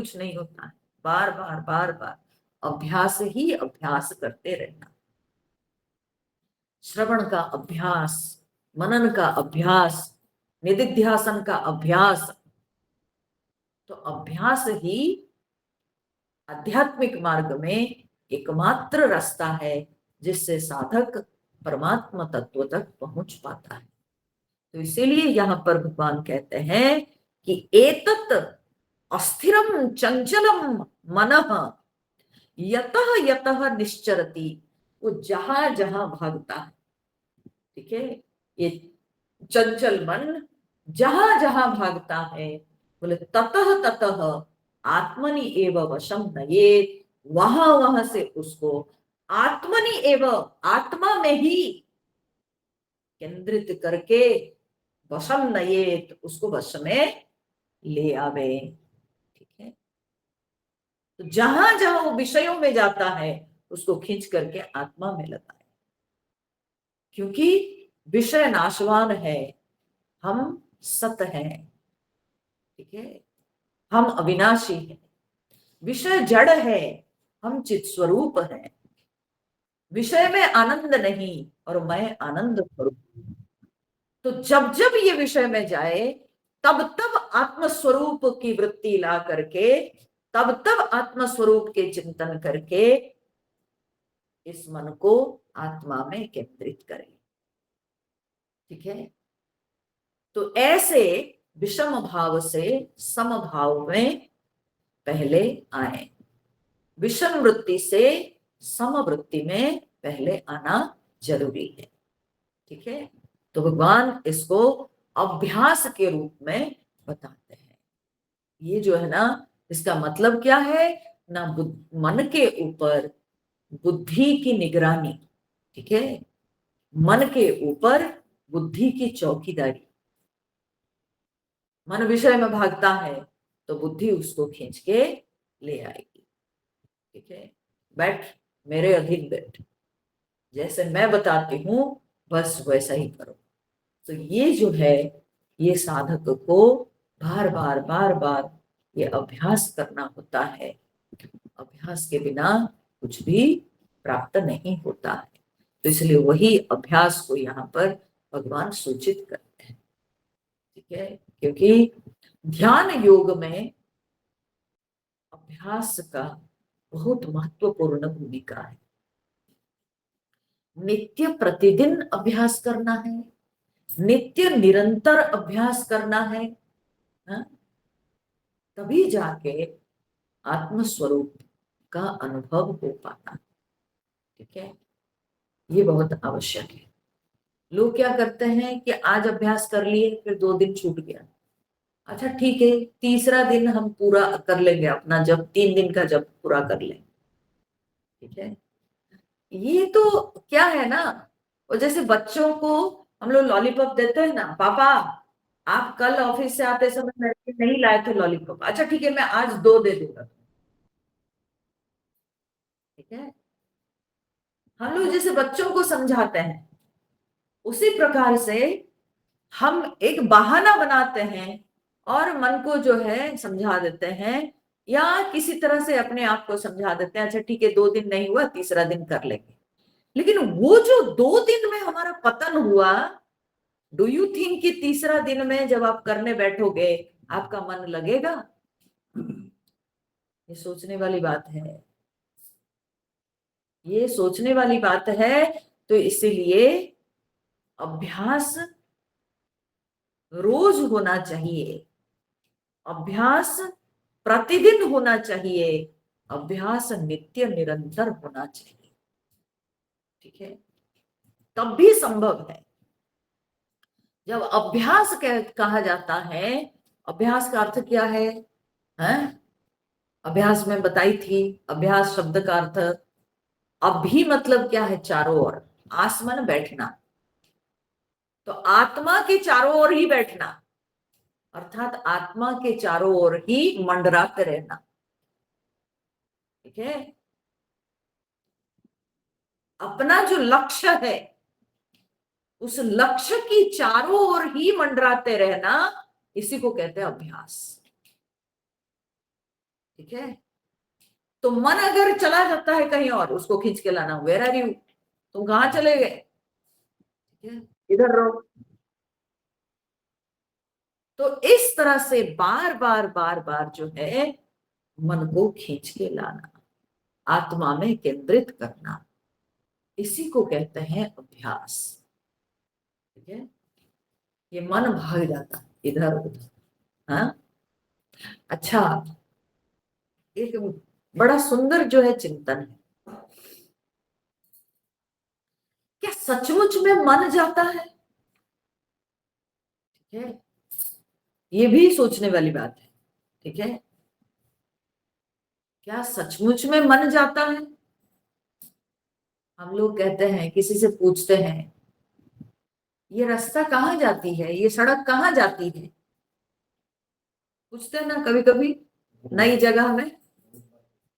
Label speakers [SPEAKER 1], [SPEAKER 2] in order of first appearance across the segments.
[SPEAKER 1] कुछ नहीं होता है। बार बार बार बार अभ्यास ही अभ्यास करते रहना। श्रवण का अभ्यास, मनन का अभ्यास, निदिध्यासन का अभ्यास। तो अभ्यास ही आध्यात्मिक मार्ग में एकमात्र रास्ता है जिससे साधक परमात्मा तत्व तक पहुंच पाता है। तो इसीलिए यहाँ पर भगवान कहते हैं कि एतत् अस्थिरम चंचलम मनः यतः यतः निश्चरति। वो जहां जहां भागता है, ठीक है, ये चंचल मन जहां जहां भागता है, बोले ततः ततः आत्मनि एव वशम नयेत। वहां वहां से उसको आत्मनि एव, आत्मा में ही केंद्रित करके वशम नयेत, उसको वश में ले आवे। ठीक है, तो जहां जहां वो विषयों में जाता है उसको खींच करके आत्मा में लगाए, क्योंकि विषय नाशवान है, हम सत हैं। ठीक है, हम अविनाशी हैं। विषय जड़ है, हम चित स्वरूप हैं। विषय में आनंद नहीं और मैं आनंद स्वरूप। तो जब जब ये विषय में जाए तब तब आत्मस्वरूप की वृत्ति ला करके, तब तब आत्मस्वरूप के चिंतन करके इस मन को आत्मा में केंद्रित करें। ठीक है, तो ऐसे विषम भाव से सम भाव में पहले आए, विषम वृत्ति से सम वृत्ति में पहले आना जरूरी है। ठीक है, तो भगवान इसको अभ्यास के रूप में बताते हैं। ये जो है ना, इसका मतलब क्या है ना, मन के ऊपर बुद्धि की निगरानी। ठीक है, मन के ऊपर बुद्धि की चौकीदारी। मन विषय में भागता है तो बुद्धि उसको खींच के ले आएगी। ठीक है, बैठ, मेरे अधीन बैठ, जैसे मैं बताती हूं बस वैसा ही करो। तो ये जो है, ये साधक को बार बार बार बार ये अभ्यास करना होता है। अभ्यास के बिना कुछ भी प्राप्त नहीं होता है। तो इसलिए वही अभ्यास को यहाँ पर भगवान सूचित करते हैं। ठीक है, क्योंकि ध्यान योग में अभ्यास का बहुत महत्वपूर्ण भूमिका है। नित्य प्रतिदिन अभ्यास करना है, नित्य निरंतर अभ्यास करना है, हा? तभी जाके आत्मस्वरूप का अनुभव हो पाता। ठीक है, ये बहुत आवश्यक है। लोग क्या करते हैं कि आज अभ्यास कर लिए, फिर 2 दिन छूट गया। अच्छा ठीक है, तीसरा दिन हम पूरा कर लेंगे अपना, जब 3 दिन का जब पूरा कर लेंगे। ठीक है, ये तो क्या है ना, वो जैसे बच्चों को हम लोग लॉलीपॉप देते हैं ना, पापा आप कल ऑफिस से आते समय मेरे लिए नहीं लाए थे लॉलीपॉप, अच्छा ठीक है मैं आज 2 दे दूंगा। ठीक है, हम लोग जैसे बच्चों को समझाते हैं, उसी प्रकार से हम एक बहाना बनाते हैं और मन को जो है समझा देते हैं, या किसी तरह से अपने आप को समझा देते हैं, अच्छा ठीक है 2 दिन नहीं हुआ, तीसरा दिन कर लेंगे। लेकिन वो जो 2 दिन में हमारा पतन हुआ, डू यू थिंक कि तीसरा दिन में जब आप करने बैठोगे आपका मन लगेगा? ये सोचने वाली बात है, ये सोचने वाली बात है। तो इसीलिए अभ्यास रोज होना चाहिए, अभ्यास प्रतिदिन होना चाहिए, अभ्यास नित्य निरंतर होना चाहिए। ठीक है, तब भी संभव है। जब अभ्यास कहा जाता है, अभ्यास का अर्थ क्या है, हैं? अभ्यास में बताई थी, अभ्यास शब्द का अर्थ अभी मतलब क्या है, चारों ओर, आसमान बैठना। तो आत्मा के चारों ओर ही बैठना, अर्थात आत्मा के चारों ओर ही मंडराते रहना। ठीक है, अपना जो लक्ष्य है उस लक्ष्य की चारों ओर ही मंडराते रहना, इसी को कहते हैं अभ्यास। ठीक है। तो मन अगर चला जाता है कहीं और, उसको खींच के लाना, वेयर आर यू, तुम कहाँ चले गए, ठीक है, इधर रहो। तो इस तरह से बार बार बार बार जो है मन को खींच के लाना, आत्मा में केंद्रित करना, इसी को कहते हैं अभ्यास। ठीक है। ये मन भाग जाता है इधर उधर। हाँ, अच्छा, एक बड़ा सुंदर जो है चिंतन है, क्या सचमुच में मन जाता है? ठीक है, ये भी सोचने वाली बात है। ठीक है, क्या सचमुच में मन जाता है? हम लोग कहते हैं, किसी से पूछते हैं, ये रास्ता कहाँ जाती है, ये सड़क कहाँ जाती है, पूछते हैं ना कभी कभी, नई जगह में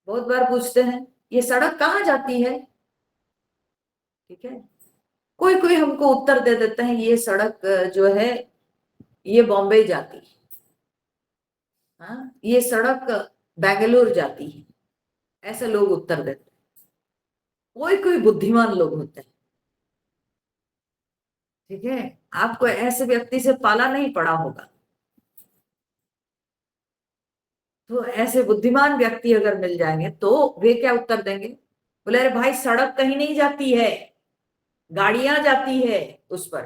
[SPEAKER 1] बहुत बार पूछते हैं, ये सड़क कहाँ जाती है। ठीक है, कोई कोई हमको उत्तर दे देते हैं, ये सड़क जो है ये बॉम्बे जाती है, हाँ, ये सड़क बेंगलुरु जाती है, ऐसे लोग उत्तर देते हैं। कोई कोई बुद्धिमान लोग होते हैं। ठीक है, आपको ऐसे व्यक्ति से पाला नहीं पड़ा होगा, तो ऐसे बुद्धिमान व्यक्ति अगर मिल जाएंगे तो वे क्या उत्तर देंगे, बोले अरे भाई सड़क कहीं नहीं जाती है, गाड़ियां जाती है उस पर।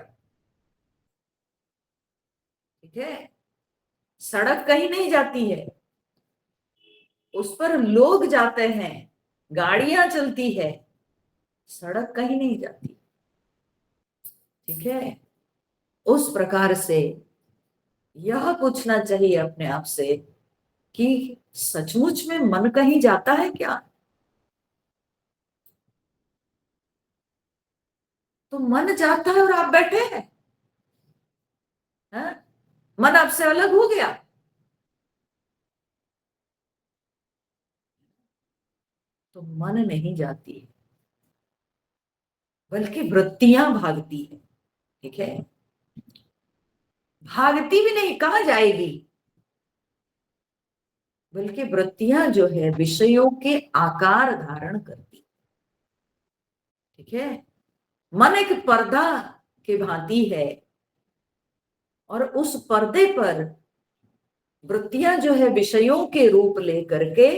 [SPEAKER 1] ठीक है, सड़क कहीं नहीं जाती है, उस पर लोग जाते हैं, गाड़ियां चलती है, सड़क कहीं नहीं जाती। ठीक है, उस प्रकार से यह पूछना चाहिए अपने आप से कि सचमुच में मन कहीं जाता है क्या? तो मन जाता है और आप बैठे हैं, हाँ? मन आपसे अलग हो गया? तो मन नहीं जाती है, बल्कि वृत्तियां भागती है। ठीक है, भागती भी नहीं, कहाँ जाएगी, बल्कि वृत्तियां जो है विषयों के आकार धारण करती। ठीक है, मन एक पर्दा की भांति है, और उस पर्दे पर वृत्तियां जो है विषयों के रूप लेकर के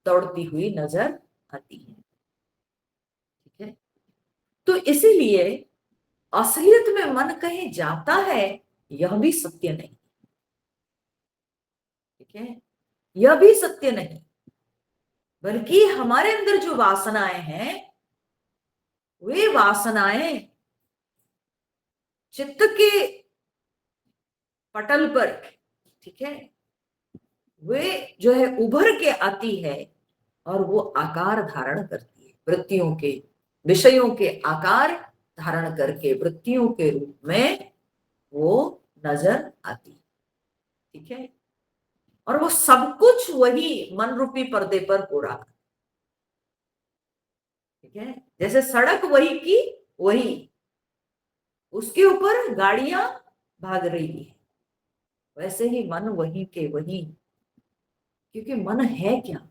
[SPEAKER 1] दौड़ती हुई नजर आती है। ठीक है, तो इसीलिए असलियत में मन कहीं जाता है, यह भी सत्य नहीं। ठीक है, यह भी सत्य नहीं, बल्कि हमारे अंदर जो वासनाएं हैं, वे वासनाएं चित्त के पटल पर, ठीक है, वे जो है उभर के आती है, और वो आकार धारण करती है, वृत्तियों के, विषयों के आकार धारण करके वृत्तियों के रूप में वो नजर आती है। ठीक है, और वो सब कुछ वही मन रूपी पर्दे पर हो रहा है। ठीक है, जैसे सड़क वही की वही, उसके ऊपर गाड़ियां भाग रही है, वैसे ही मन वही के वही, क्योंकि मन है क्या,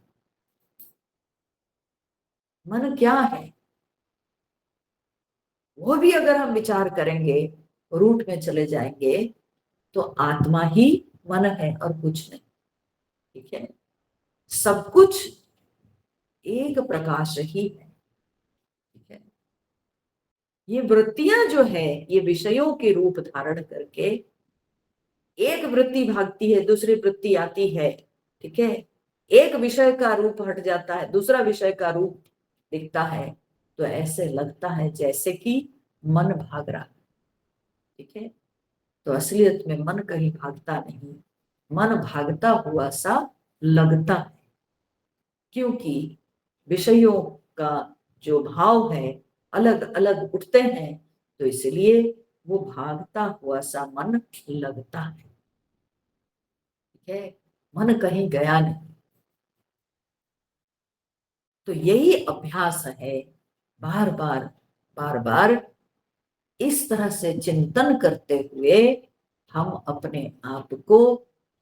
[SPEAKER 1] मन क्या है, वो भी अगर हम विचार करेंगे, रूट में चले जाएंगे, तो आत्मा ही मन है और कुछ नहीं। ठीक है, सब कुछ एक प्रकाश ही है। ठीक है, ये वृत्तियां जो है ये विषयों के रूप धारण करके, एक वृत्ति भागती है, दूसरी वृत्ति आती है। ठीक है, एक विषय का रूप हट जाता है, दूसरा विषय का रूप दिखता है, तो ऐसे लगता है जैसे कि मन भाग रहा है। ठीक है, तो असलियत में मन कहीं भागता नहीं, मन भागता हुआ सा लगता है, क्योंकि विषयों का जो भाव है अलग अलग उठते हैं, तो इसलिए वो भागता हुआ सा मन लगता है। ठीक है, मन कहीं गया नहीं। तो यही अभ्यास है, बार बार बार बार इस तरह से चिंतन करते हुए हम अपने आप को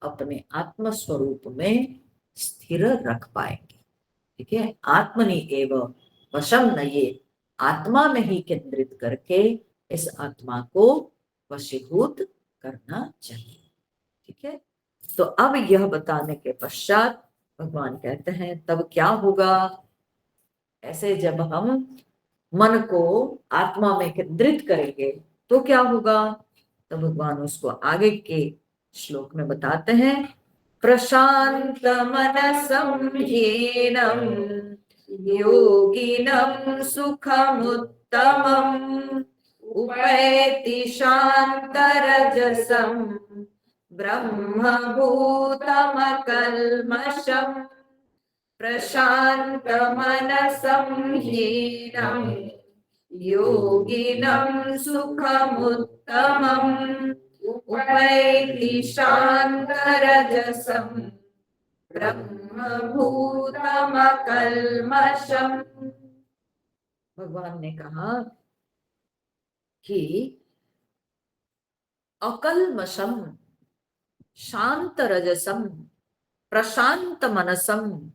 [SPEAKER 1] अपने आत्म स्वरूप में स्थिर रख पाएंगे। ठीक है, आत्मनि एव वशम नये, आत्मा में ही केंद्रित करके इस आत्मा को वशीभूत करना चाहिए। ठीक है, तो अब यह बताने के पश्चात भगवान कहते हैं तब क्या होगा। ऐसे जब हम मन को आत्मा में केंद्रित करेंगे तो क्या होगा, तो भगवान उसको आगे के श्लोक में बताते हैं। प्रशांत मनसं ह्येनं योगिनं सुखमुत्तमम् उपैति शान्तरजसं ब्रह्मभूतमकल्मषम् प्रशांत मनसं ह्येनं योगिनं सुखमुत्तमम् उपैति शान्तरजसं ब्रह्मभूतमकल्मषम्। भगवान ने कहा कि अकल्मषम शांत रजसम प्रशांत मनसम,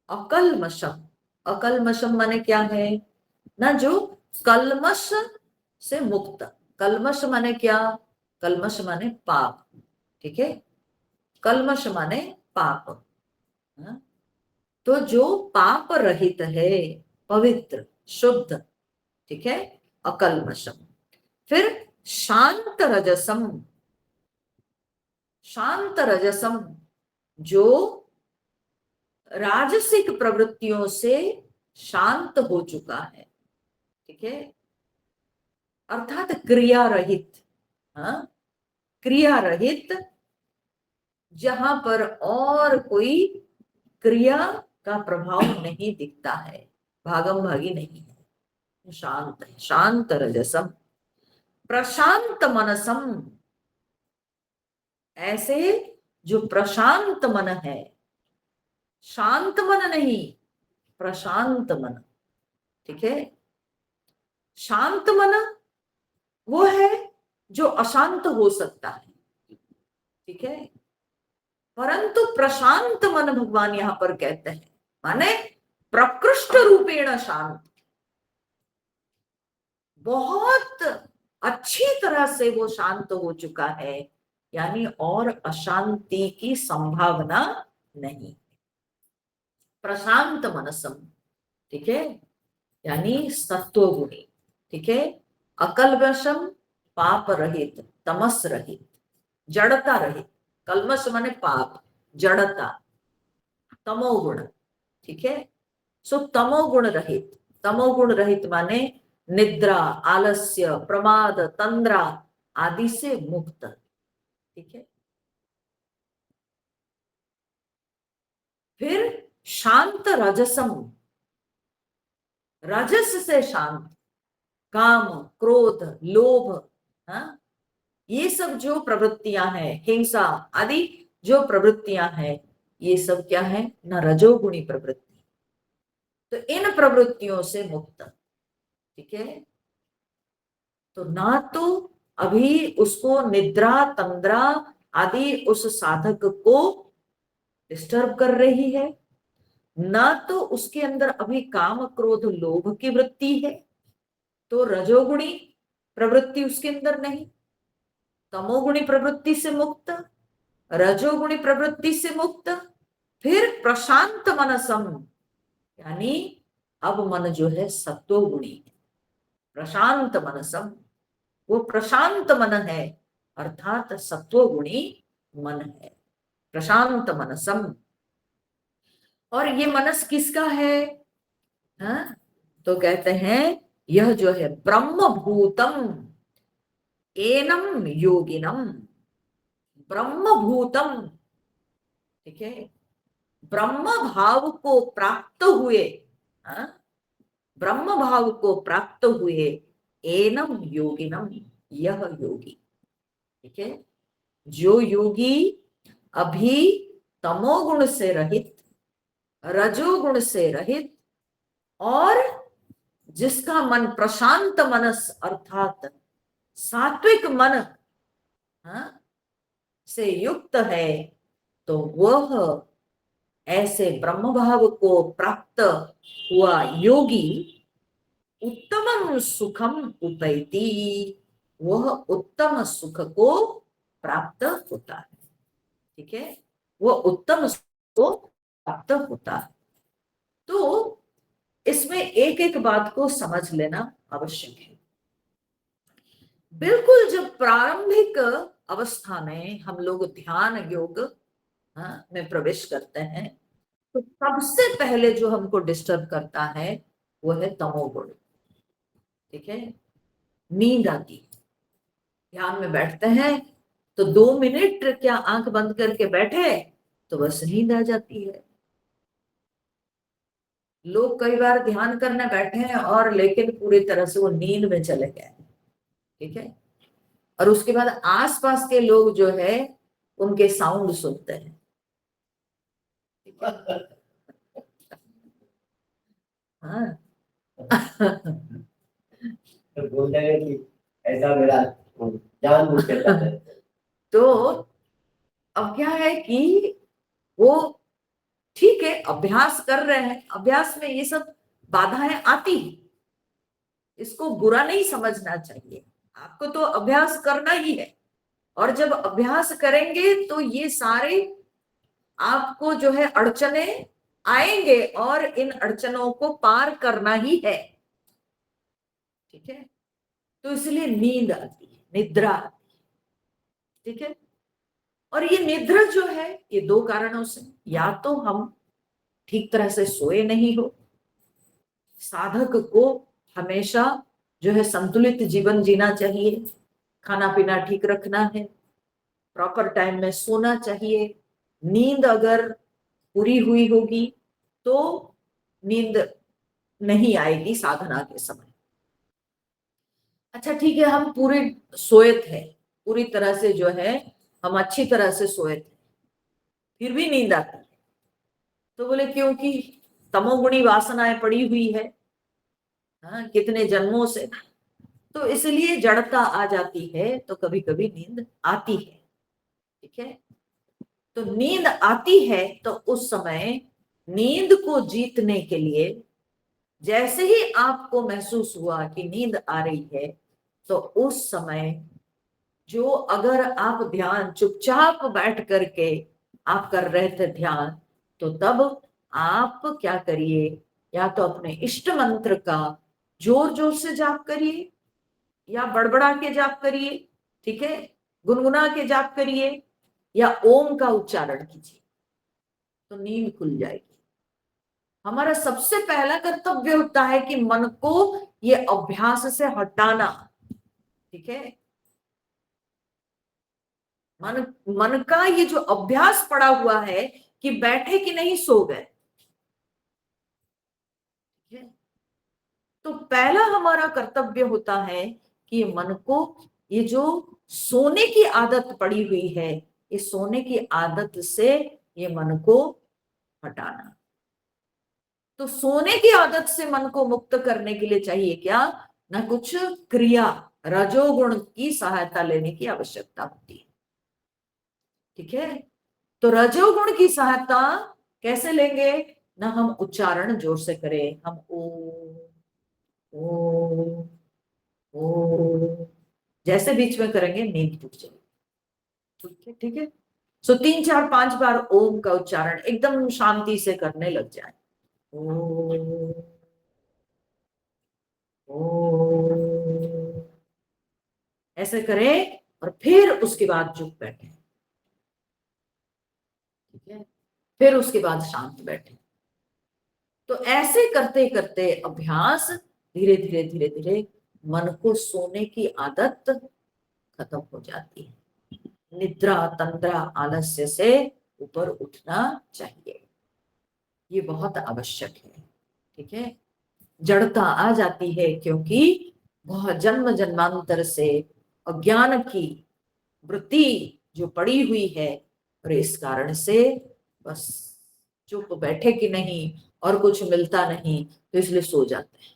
[SPEAKER 1] अकल्मषम, अकल्मषम माने क्या है ना, जो कल्मष से मुक्त। कल्मष माने क्या, कल्मष माने पाप। ठीक है, कल्मष माने पाप। तो जो पाप रहित है, पवित्र शुद्ध, ठीक है, अकल्मषम। फिर शांत रजसम, शांत रजसम जो राजसिक प्रवृत्तियों से शांत हो चुका है। ठीक है, अर्थात क्रिया रहित। हाँ, क्रिया रहित, जहां पर और कोई क्रिया का प्रभाव नहीं दिखता है, भागम भागी नहीं है, शांत है, शांत रजसम। प्रशांत मनसम, ऐसे जो प्रशांत मन है, शांत मन नहीं, प्रशांत मन। ठीक है, शांत मन वो है जो अशांत हो सकता है। ठीक है, परंतु प्रशांत मन भगवान यहां पर कहते हैं माने प्रकृष्ट रूपेण शांत, बहुत अच्छी तरह से वो शांत हो चुका है, यानी और अशांति की संभावना नहीं। प्रशांत मनसम, ठीक है, यानी सत्वगुणी। ठीक है, अकल्मषम पाप रहित, तमस रहित, जड़ता रहित। कल्मष माने पाप, जड़ता, तमोगुण। ठीक है, सो तमोगुण रहित, तमोगुण रहित माने निद्रा, आलस्य, प्रमाद, तंद्रा आदि से मुक्त। ठीक है, फिर शांत रजसम, रजस से शांत, काम, क्रोध, लोभ, हाँ, ये सब जो प्रवृत्तियां हैं, हिंसा आदि जो प्रवृत्तियां हैं, ये सब क्या है ना, रजोगुणी प्रवृत्ति। तो इन प्रवृत्तियों से मुक्त। ठीक है, तो ना तो अभी उसको निद्रा, तंद्रा आदि उस साधक को डिस्टर्ब कर रही है, ना तो उसके अंदर अभी काम, क्रोध, लोभ की वृत्ति है, तो रजोगुणी प्रवृत्ति उसके अंदर नहीं। तमोगुणी प्रवृत्ति से मुक्त, रजोगुणी प्रवृत्ति से मुक्त। फिर प्रशांत मनसम, यानी अब मन जो है सत्वगुणी है। प्रशांत मनसम, वो प्रशांत मन है, अर्थात सत्वगुणी मन है, प्रशांत मनसम। और ये मनस किसका है? हाँ? तो कहते हैं यह जो है ब्रह्म भूतम एनम योगिनम, ब्रह्म भूतम। ठीक है, ब्रह्म भाव को प्राप्त हुए, हाँ? ब्रह्म भाव को प्राप्त हुए एनम योगिनम, यह योगी। ठीक है, जो योगी अभी तमोगुण से रहित, रजोगुण से रहित और जिसका मन प्रशांत मनस अर्थात सात्विक मन, हाँ, से युक्त है, तो वह ऐसे ब्रह्म भाव को प्राप्त हुआ योगी उत्तमम सुखम उपैति, वह उत्तम सुख को प्राप्त होता है। ठीक है, वह उत्तम सुख को प्राप्त होता है। तो इसमें एक एक बात को समझ लेना आवश्यक है। बिल्कुल जब प्रारंभिक अवस्था में हम लोग ध्यान योग में प्रवेश करते हैं, तो सबसे पहले जो हमको डिस्टर्ब करता है वो है तमोगुण। ठीक है, नींद आती, ध्यान में बैठते हैं तो 2 मिनट क्या आंख बंद करके बैठे तो बस नींद आ जाती है। लोग कई बार ध्यान करने बैठे हैं और लेकिन पूरी तरह से वो नींद में चले गए। ठीक है, और उसके बाद आसपास के लोग जो है उनके साउंड सुनते हैं। हाँ
[SPEAKER 2] तो बोल जाएगा कि ऐसा मेरा जानबूझ के करता है।
[SPEAKER 1] तो अब क्या है कि वो ठीक है अभ्यास कर रहे हैं, अभ्यास में ये सब बाधाएं आती हैं, इसको बुरा नहीं समझना चाहिए। आपको तो अभ्यास करना ही है, और जब अभ्यास करेंगे तो ये सारे आपको जो है अड़चने आएंगे और इन अड़चनों को पार करना ही है। ठीक है, तो इसलिए नींद आती है, निद्रा आती है। ठीक है, और ये निद्रा जो है ये दो कारणों से, या तो हम ठीक तरह से सोए नहीं हो, साधक को हमेशा जो है संतुलित जीवन जीना चाहिए, खाना पीना ठीक रखना है, प्रॉपर टाइम में सोना चाहिए। नींद अगर पूरी हुई होगी तो नींद नहीं आएगी साधना के समय। अच्छा ठीक है, हम पूरे सोए थे, पूरी तरह से जो है हम अच्छी तरह से सोए थे, फिर भी नींद आती है, तो बोले क्योंकि तमोगुणी वासनाएं पड़ी हुई है, हाँ, कितने जन्मों से, तो इसलिए जड़ता आ जाती है, तो कभी कभी नींद आती है। ठीक है, तो नींद आती है तो उस समय नींद को जीतने के लिए जैसे ही आपको महसूस हुआ कि नींद आ रही है, तो उस समय जो अगर आप ध्यान चुपचाप बैठ करके आप कर रहे थे ध्यान, तो तब आप क्या करिए, या तो अपने इष्ट मंत्र का जोर जोर से जाप करिए या बड़बड़ा के जाप करिए। ठीक है, गुनगुना के जाप करिए या ओम का उच्चारण कीजिए, तो नींद खुल जाएगी। हमारा सबसे पहला कर्तव्य होता है कि मन को ये अभ्यास से हटाना। ठीक है, मन मन का ये जो अभ्यास पड़ा हुआ है कि बैठे कि नहीं सो गए। तो पहला हमारा कर्तव्य होता है कि मन को ये जो सोने की आदत पड़ी हुई है, इस सोने की आदत से ये मन को हटाना। तो सोने की आदत से मन को मुक्त करने के लिए चाहिए क्या, ना कुछ क्रिया, रजोगुण की सहायता लेने की आवश्यकता होती है। ठीक है, तो रजोगुण की सहायता कैसे लेंगे, ना हम उच्चारण जोर से करें, हम ओ ओ जैसे बीच में करेंगे नींद टूट जाएगी। ठीक है, ठीक है, सो 3 4 5 बार ओम का उच्चारण एकदम शांति से करने लग जाए। ओ ओ ऐसे करें और फिर उसके बाद चुप बैठे। ठीक है, फिर उसके बाद शांत बैठे। तो ऐसे करते करते अभ्यास धीरे धीरे धीरे धीरे मन को सोने की आदत खत्म हो जाती है। निद्रा तंद्रा आलस्य से ऊपर उठना चाहिए, ये बहुत आवश्यक है। ठीक है, जड़ता आ जाती है क्योंकि बहुत जन्म जन्मांतर से अज्ञान की वृत्ति जो पड़ी हुई है, और इस कारण से बस चुप बैठे कि नहीं और कुछ मिलता नहीं, तो इसलिए सो जाते हैं।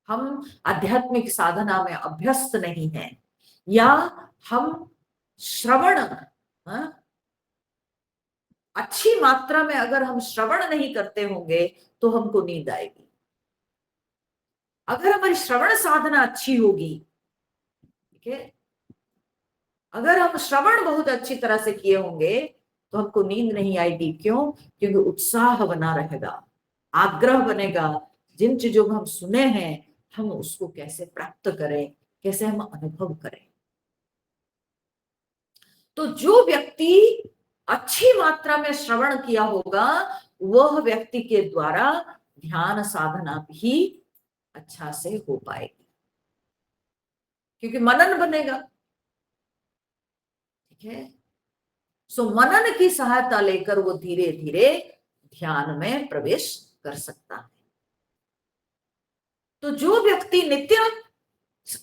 [SPEAKER 1] हम आध्यात्मिक साधना में अभ्यस्त नहीं हैं, या हम श्रवण, हाँ, अच्छी मात्रा में अगर हम श्रवण नहीं करते होंगे तो हमको नींद आएगी। अगर हमारी श्रवण साधना अच्छी होगी, ठीक है, अगर हम श्रवण बहुत अच्छी तरह से किए होंगे तो हमको नींद नहीं आएगी। क्यों? क्योंकि उत्साह बना रहेगा, आग्रह बनेगा, जिन चीजों को हम सुने हैं हम उसको कैसे प्राप्त करें, कैसे हम अनुभव करें। तो जो व्यक्ति अच्छी मात्रा में श्रवण किया होगा वह व्यक्ति के द्वारा ध्यान साधना भी अच्छा से हो पाएगी, क्योंकि मनन बनेगा। ठीक है, सो मनन की सहायता लेकर वो धीरे धीरे ध्यान में प्रवेश कर सकता है। तो जो व्यक्ति नित्य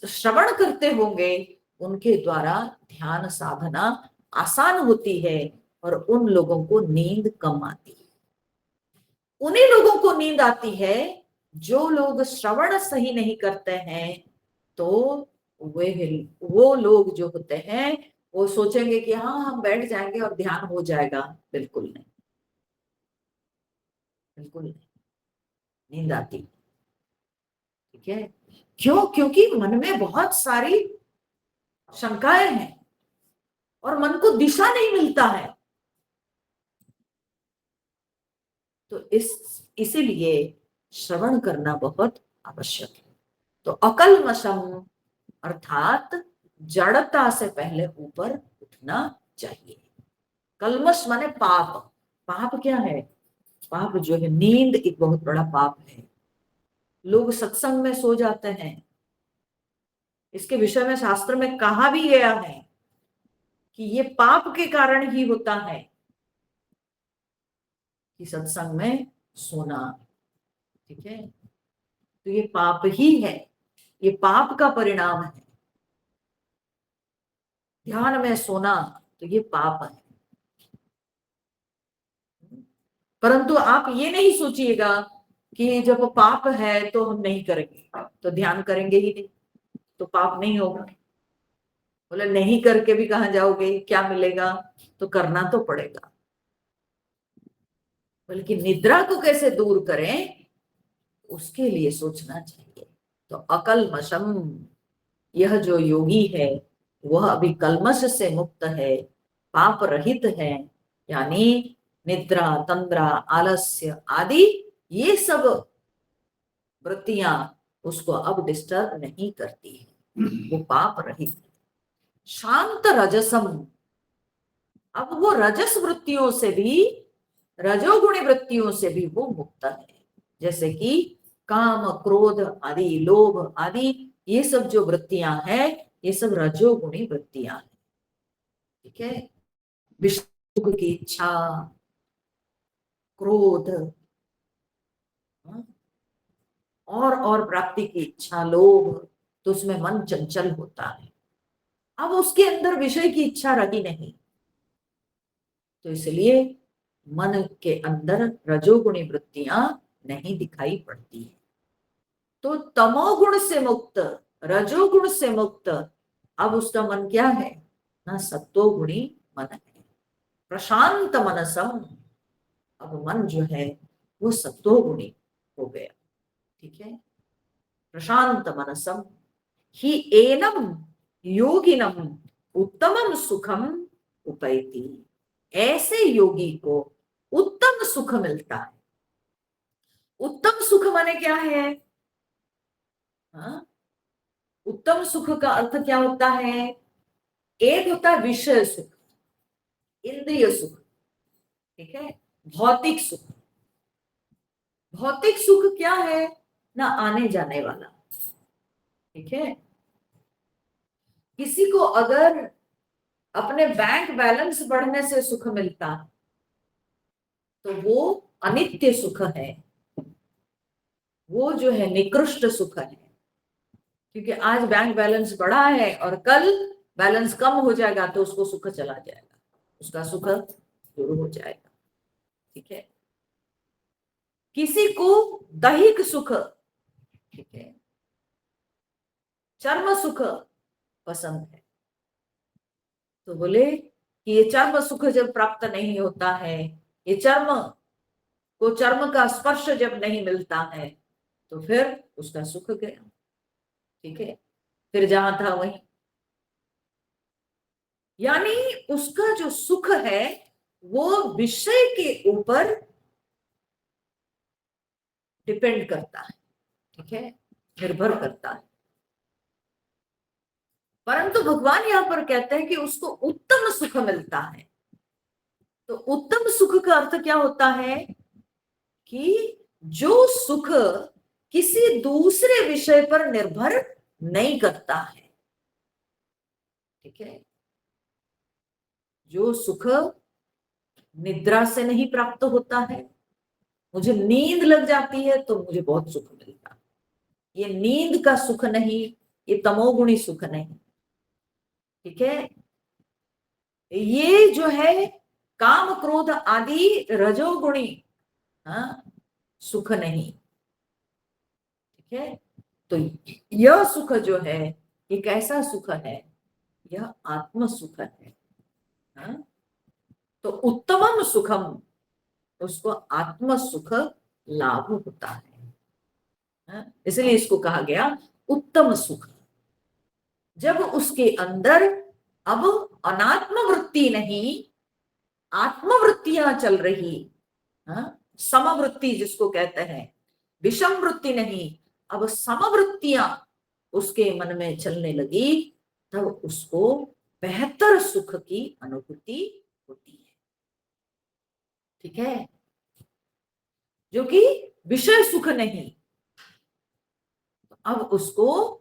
[SPEAKER 1] श्रवण करते होंगे उनके द्वारा ध्यान साधना आसान होती है और उन लोगों को नींद कम आती है। उन्हीं लोगों को नींद आती है जो लोग श्रवण सही नहीं करते हैं। तो वो लोग जो होते हैं वो सोचेंगे कि हाँ हम बैठ जाएंगे और ध्यान हो जाएगा। बिल्कुल नहीं, बिल्कुल नहीं, नींद आती। ठीक है, क्यों? क्योंकि मन में बहुत सारी शंकाएं हैं और मन को दिशा नहीं मिलता है। तो इसीलिए श्रवण करना बहुत आवश्यक है। तो अकल्मषम अर्थात जड़ता से पहले ऊपर उठना चाहिए। कल्मश माने पाप। पाप क्या है? पाप जो है, नींद एक बहुत बड़ा पाप है। लोग सत्संग में सो जाते हैं, इसके विषय में शास्त्र में कहा भी गया है कि ये पाप के कारण ही होता है कि सत्संग में सोना। ठीक है, तो ये पाप ही है, ये पाप का परिणाम है। ध्यान में सोना तो ये पाप है। परंतु आप ये नहीं सोचिएगा कि जब पाप है तो हम नहीं करेंगे, तो ध्यान करेंगे ही नहीं तो पाप नहीं होगा। बोले नहीं करके भी कहाँ जाओगे, क्या मिलेगा? तो करना तो पड़ेगा। बल्कि निद्रा को कैसे दूर करें उसके लिए सोचना चाहिए। तो अकल्मषम, यह जो योगी है वह अभी कल्मश से मुक्त है, पाप रहित है। यानी निद्रा, तंद्रा, आलस्य आदि ये सब वृत्तियां उसको अब डिस्टर्ब नहीं करती है, वो पाप रहित। शांत रजसम, अब वो रजस वृत्तियों से भी, रजोगुणी वृत्तियों से भी वो मुक्त है। जैसे कि काम, क्रोध आदि, लोभ आदि, ये सब जो वृत्तियां हैं ये सब रजोगुणी वृत्तियां हैं। ठीक है, विषय की इच्छा, क्रोध, और प्राप्ति की इच्छा, लोभ, तो उसमें मन चंचल होता है। अब उसके अंदर विषय की इच्छा रही नहीं, तो इसलिए मन के अंदर रजोगुणी वृत्तियां नहीं दिखाई पड़ती है। तो तमोगुण से मुक्त, रजोगुण से मुक्त, अब उसका मन क्या है ना? सत्वगुणी मन है। प्रशांत मनसम, अब मन जो है वो सत्वगुणी हो गया। ठीक है, प्रशांत मनसम ही एनम योगिनम उत्तमम सुखम उपैति, ऐसे योगी को उत्तम सुख मिलता है। उत्तम सुख माने क्या है? हाँ? उत्तम सुख का अर्थ क्या होता है? एक होता है विषय सुख, इंद्रिय सुख, ठीक है, भौतिक सुख। भौतिक सुख क्या है ना? आने जाने वाला। ठीक है, किसी को अगर अपने बैंक बैलेंस बढ़ने से सुख मिलता तो वो अनित्य सुख है, वो जो है निकृष्ट सुख है। क्योंकि आज बैंक बैलेंस बढ़ा है और कल बैलेंस कम हो जाएगा तो उसको सुख चला जाएगा, उसका सुख दूर हो जाएगा। ठीक है, किसी को दैहिक सुख, ठीक है, चर्म सुख पसंद है, तो बोले कि ये चर्म सुख जब प्राप्त नहीं होता है, ये चर्म का स्पर्श जब नहीं मिलता है, तो फिर उसका सुख गया। ठीक है, फिर जहां था वहीं, यानी उसका जो सुख है वो विषय के ऊपर डिपेंड करता है। ठीक है, निर्भर करता है। परंतु भगवान यहां पर कहते हैं कि उसको उत्तम सुख मिलता है। तो उत्तम सुख का अर्थ क्या होता है कि जो सुख किसी दूसरे विषय पर निर्भर नहीं करता है। ठीक है, जो सुख निद्रा से नहीं प्राप्त होता है। मुझे नींद लग जाती है तो मुझे बहुत सुख मिलता है, ये नींद का सुख नहीं, ये तमोगुणी सुख नहीं। ठीक है, ये जो है काम क्रोध आदि रजोगुणी, हाँ, सुख नहीं। ठीक है, तो यह सुख जो है ये कैसा सुख है, यह आत्म सुख है। हाँ? तो उत्तमम सुखम, उसको आत्म सुख लाभ होता है। हाँ? इसलिए इसको कहा गया उत्तम सुख। जब उसके अंदर अब अनात्म वृत्ति नहीं, आत्मवृत्तियां चल रही, हाँ? समवृत्ति जिसको कहते हैं, विषम वृत्ति नहीं, अब समवृत्तियां उसके मन में चलने लगी, तब उसको बेहतर सुख की अनुभूति होती है। ठीक है, जो कि विषय सुख नहीं। अब उसको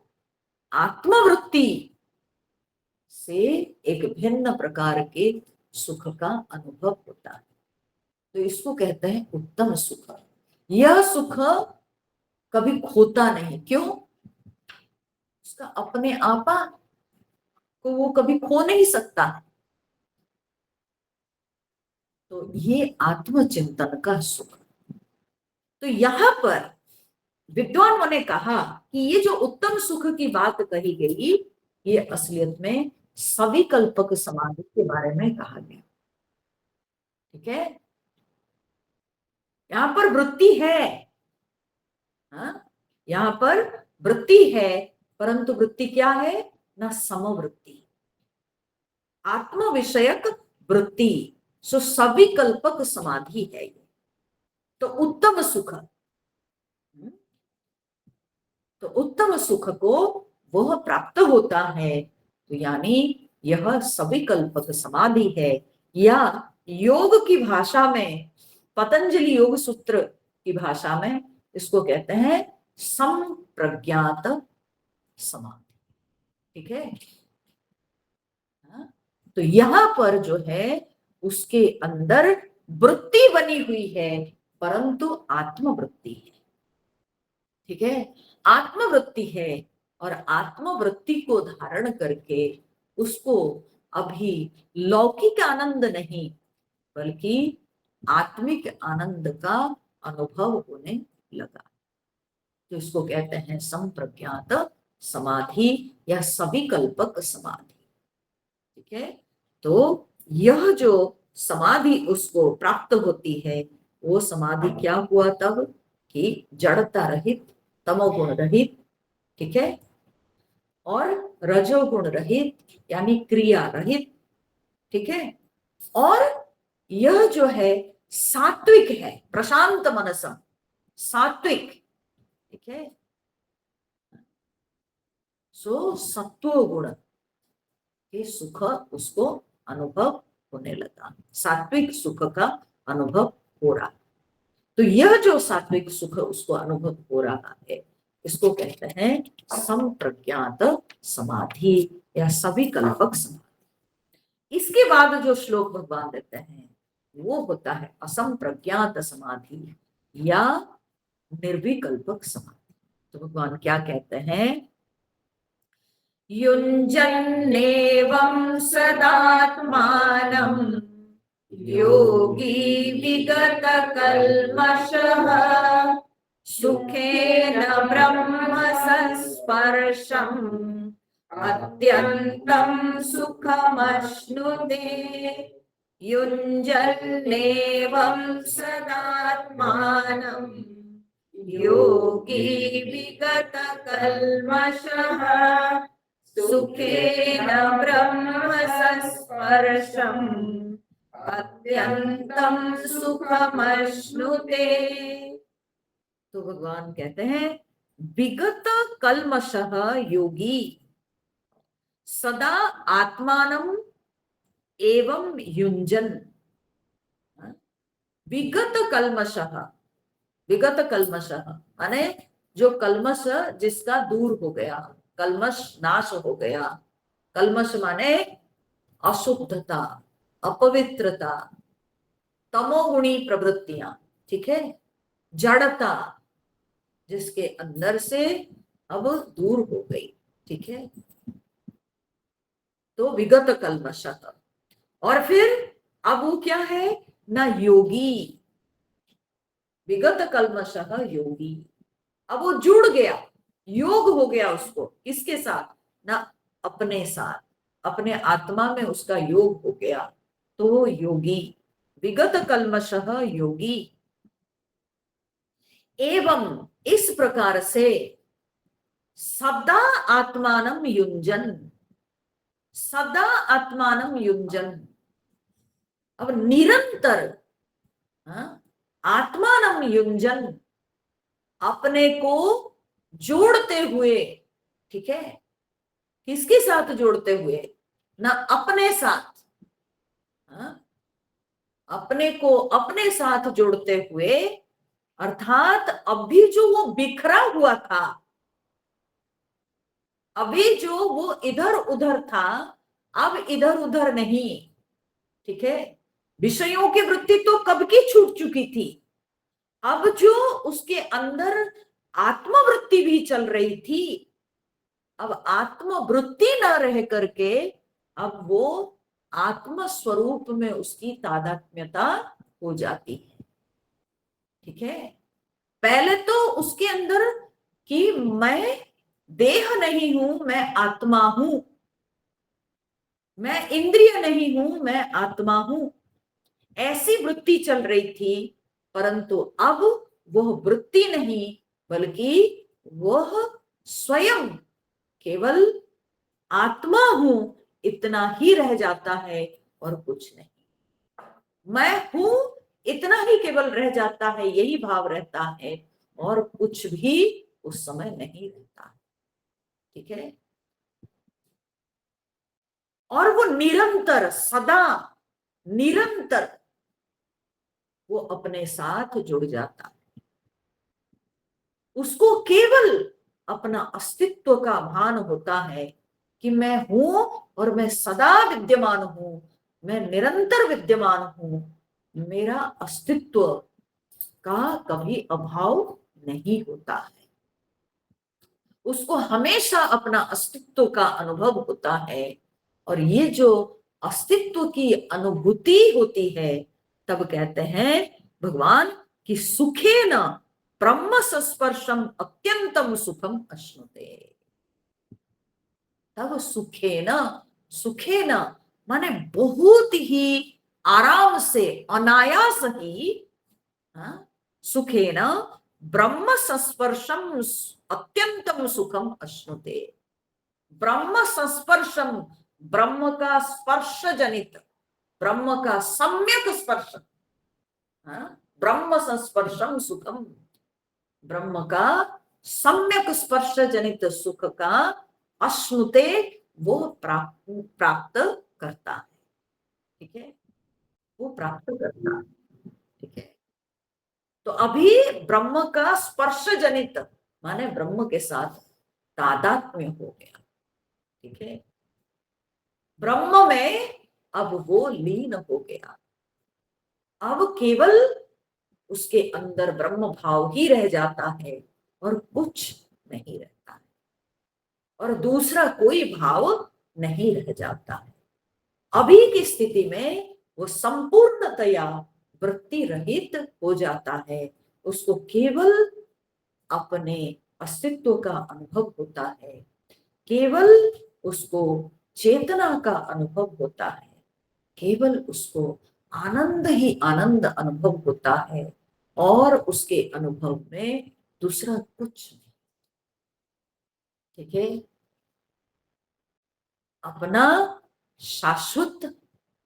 [SPEAKER 1] आत्मवृत्ति से एक भिन्न प्रकार के सुख का अनुभव होता है। तो इसको कहते हैं उत्तम सुख। यह सुख कभी खोता नहीं। क्यों? उसका अपने आपा को वो कभी खो नहीं सकता। तो ये आत्मचिंतन का सुख। तो यहां पर विद्वानों ने कहा कि ये जो उत्तम सुख की बात कही गई, ये असलियत में सविकल्पक समाधि के बारे में कहा गया। ठीक है, यहां पर वृत्ति है, हाँ, यहां पर वृत्ति है, परंतु वृत्ति क्या है ना, समवृत्ति, आत्म विषयक वृत्ति। सो सविकल्पक समाधि है ये। तो उत्तम सुख, तो उत्तम सुख को वह प्राप्त होता है। तो यानी यह सविकल्पक समाधि है, या योग की भाषा में, पतंजलि योग सूत्र की भाषा में इसको कहते हैं संप्रज्ञात समाधि। ठीक है, हाँ? तो यहां पर जो है उसके अंदर वृत्ति बनी हुई है, परंतु आत्मवृत्ति है। ठीक है, आत्मवृत्ति है, और आत्मवृत्ति को धारण करके उसको अभी लौकिक आनंद नहीं, बल्कि आत्मिक आनंद का अनुभव होने लगा। तो इसको कहते हैं संप्रज्ञात समाधि या सविकल्पक समाधि। ठीक है, तो यह जो समाधि उसको प्राप्त होती है, वो समाधि क्या हुआ तब कि जड़ता रहित, तमोगुण रहित, ठीक है, और रजोगुण रहित यानी क्रिया रहित। ठीक है, और यह जो है सात्विक है, प्रशांत मनसम, सात्विक। ठीक है, सो सत्व गुण के सुख उसको अनुभव होने लगा, सात्विक सुख का अनुभव हो रहा। तो यह जो सात्विक सुख उसको अनुभव हो रहा है, इसको कहते हैं संप्रज्ञात समाधि या सविकल्पक समाधि। इसके बाद जो श्लोक भगवान देते हैं वो होता है असंप्रज्ञात समाधि या निर्विकल्पक समाधि। तो भगवान क्या कहते हैं, युञ्जन्नेवं सदात्मानं योगी विगतकल्मषः सुखेन ब्रह्म संस्पर्शम् अत्यन्तं सुखमश्नुते युञ्जन्नेवं सदात्मानं योगी विगतकल्मषः सुखेन ब्रह्म संस्पर्शम् अत्यंतम सुखमश्नुते। तो भगवान कहते हैं विगत कल्मषः योगी सदा आत्मानम एवं युञ्जन। विगत कल्मषः, विगत कल्मषः माने जो कल्मष जिसका दूर हो गया, कल्मष नाश हो गया। कल्मष माने अशुद्धता, अपवित्रता, तमोगुणी प्रवृत्तियां, ठीक है, जड़ता जिसके अंदर से अब दूर हो गई, ठीक है। तो विगत कल्मषः, और फिर अब वो क्या है ना, योगी। विगत कल्मषः योगी, अब वो जुड़ गया, योग हो गया उसको, किसके साथ ना, अपने साथ, अपने आत्मा में उसका योग हो गया, तो वो योगी। विगत कल्मषः योगी एवं इस प्रकार से सदा आत्मानं युञ्जन, सदा आत्मानं युञ्जन, अब निरंतर आत्मानं युञ्जन, अपने को जोड़ते हुए, ठीक है, किसके साथ जोड़ते हुए ना, अपने साथ, अपने को अपने साथ जोड़ते हुए, अर्थात अभी जो वो बिखरा हुआ था, अभी जो वो इधर उधर था, अब इधर उधर नहीं, ठीक है। विषयों की वृत्ति तो कब की छूट चुकी थी, अब जो उसके अंदर आत्मवृत्ति भी चल रही थी, अब आत्मवृत्ति न रह करके अब वो आत्म स्वरूप में उसकी तादात्म्यता हो जाती है, ठीक है। पहले तो उसके अंदर कि मैं देह नहीं हूं, मैं आत्मा हूं, मैं इंद्रिय नहीं हूं, मैं आत्मा हूं, ऐसी वृत्ति चल रही थी। परंतु अब वह वृत्ति नहीं, बल्कि वह स्वयं केवल आत्मा हूं इतना ही रह जाता है और कुछ नहीं। मैं हूं इतना ही केवल रह जाता है, यही भाव रहता है, और कुछ भी उस समय नहीं रहता, ठीक है। और वो निरंतर, सदा निरंतर वो अपने साथ जुड़ जाता है, उसको केवल अपना अस्तित्व का भान होता है कि मैं हूं और मैं सदा विद्यमान हूं, मैं निरंतर विद्यमान हूं, मेरा अस्तित्व का कभी अभाव नहीं होता है, उसको हमेशा अपना अस्तित्व का अनुभव होता है। और ये जो अस्तित्व की अनुभूति होती है, तब कहते हैं भगवान कि सुखेन ब्रह्म संस्पर्शम अत्यंतम सुखम अश्नुते। तब सुखेन, सुखेन माने बहुत ही आराम से, अनायास ही, सुखेन ब्रह्म संस्पर्शम अत्यंतम सुखम अश्नुते। ब्रह्म संस्पर्शम, ब्रह्म का स्पर्श जनित, ब्रह्म का सम्यक स्पर्श, ब्रह्म संस्पर्शम सुखम, ब्रह्म का सम्यक स्पर्श जनित सुख का अश्नुते वो प्राप्त करता है, ठीक है, वो प्राप्त करता है, ठीक है। तो अभी ब्रह्म का स्पर्श जनित माने ब्रह्म के साथ तादात्म्य हो गया, ठीक है, ब्रह्म में अब वो लीन हो गया, अब केवल उसके अंदर ब्रह्म भाव ही रह जाता है और कुछ नहीं रहता है, और दूसरा कोई भाव नहीं रह जाता है। अभी की स्थिति में वो संपूर्णतया वृत्ति रहित हो जाता है, उसको केवल अपने अस्तित्व का अनुभव होता है, केवल उसको चेतना का अनुभव होता है, केवल उसको आनंद ही आनंद अनुभव होता है और उसके अनुभव में दूसरा कुछ नहीं। ठीक है, अपना शाश्वत,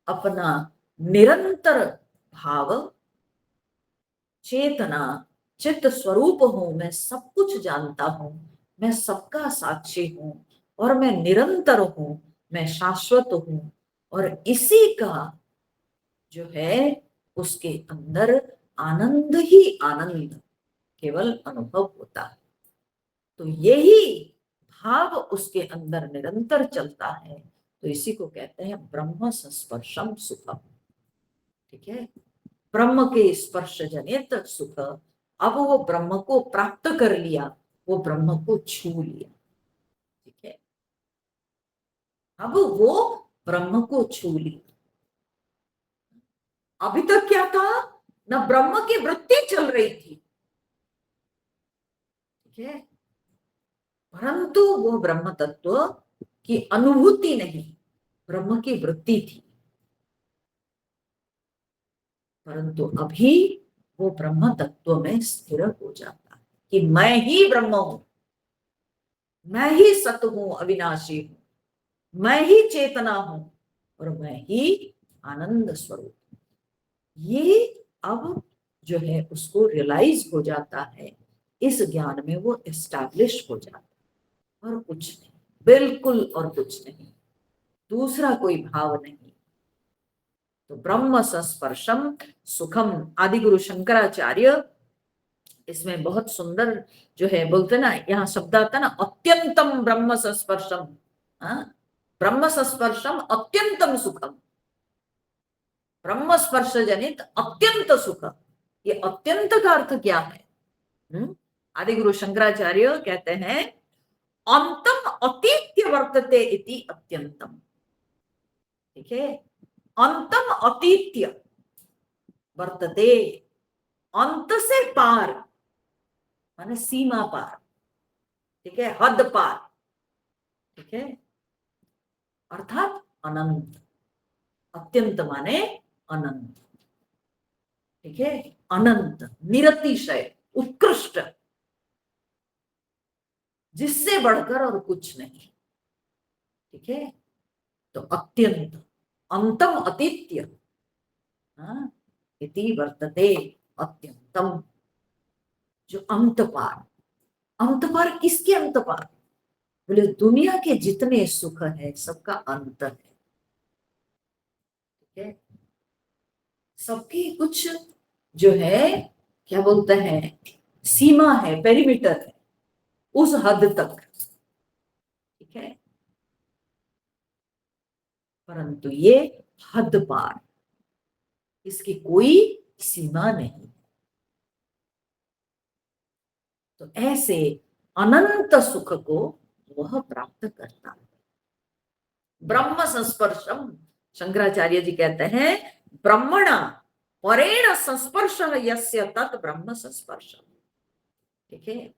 [SPEAKER 1] अपना निरंतर भाव, चेतना, चित्त स्वरूप हूं, मैं सब कुछ जानता हूं, मैं सबका साक्षी हूं और मैं निरंतर हूं, मैं शाश्वत हूं। और इसी का जो है उसके अंदर आनंद ही आनंद केवल अनुभव होता है। तो यही भाव उसके अंदर निरंतर चलता है, तो इसी को कहते हैं ब्रह्म संस्पर्शम सुखम। ठीक है, ब्रह्म के स्पर्श जनित सुख। अब वो ब्रह्म को प्राप्त कर लिया, वो ब्रह्म को छू लिया। ठीक है, अब वो ब्रह्म को छू लिया। अभी तक क्या था, न ब्रह्म की वृत्ति चल रही थी, ठीक है, परंतु वो ब्रह्म तत्व की अनुभूति नहीं, ब्रह्म की वृत्ति थी। परंतु अभी वो ब्रह्म तत्व में स्थिर हो जाता है कि मैं ही ब्रह्म हूं, मैं ही सत्य हूं, अविनाशी हूं, मैं ही चेतना हूं और मैं ही आनंद स्वरूप। ये अब जो है उसको रियलाइज हो जाता है, इस ज्ञान में वो एस्टैब्लिश हो जाता है और कुछ नहीं, बिल्कुल और कुछ नहीं, दूसरा कोई भाव नहीं। तो ब्रह्म संस्पर्शम सुखम, आदि गुरु शंकराचार्य इसमें बहुत सुंदर जो है बोलते ना, यहाँ शब्द आता ना अत्यंतम ब्रह्म संस्पर्शम, ब्रह्म संस्पर्शम अत्यंतम सुखम, ब्रह्म स्पर्श जनित अत्यंत सुख। ये अत्यंत का अर्थ क्या है? आदि गुरु शंकराचार्य कहते हैं अंतम अतीत्य वर्तते इति अत्यंतम। ठीक है, अंतम अतीत्य वर्तते, अंत से पार माने सीमा पार, ठीक है, हद पार, ठीक है, अर्थात अनंत। अत्यंत माने अनंत, ठीक है, अनंत, निरतिशय, उत्कृष्ट, जिससे बढ़कर और कुछ नहीं। ठीक है, तो अत्यंत, अंतम अतीत्य, इति वर्तते अत्यंतम, जो अंत पार। अंत पार किसके अंत पार? बोले दुनिया के जितने सुख है सबका अंत है। ठीक है, सबकी कुछ जो है क्या बोलते हैं सीमा है, पेरीमीटर है, उस हद तक। ठीक है, परंतु ये हद पार, इसकी कोई सीमा नहीं। तो ऐसे अनंत सुख को वह प्राप्त करता है। ब्रह्म संस्पर्शम, शंकराचार्य जी कहते हैं ब्रह्मणा परेण संस्पर्श यस्य तत् ब्रह्म संस्पर्श। ठीक है,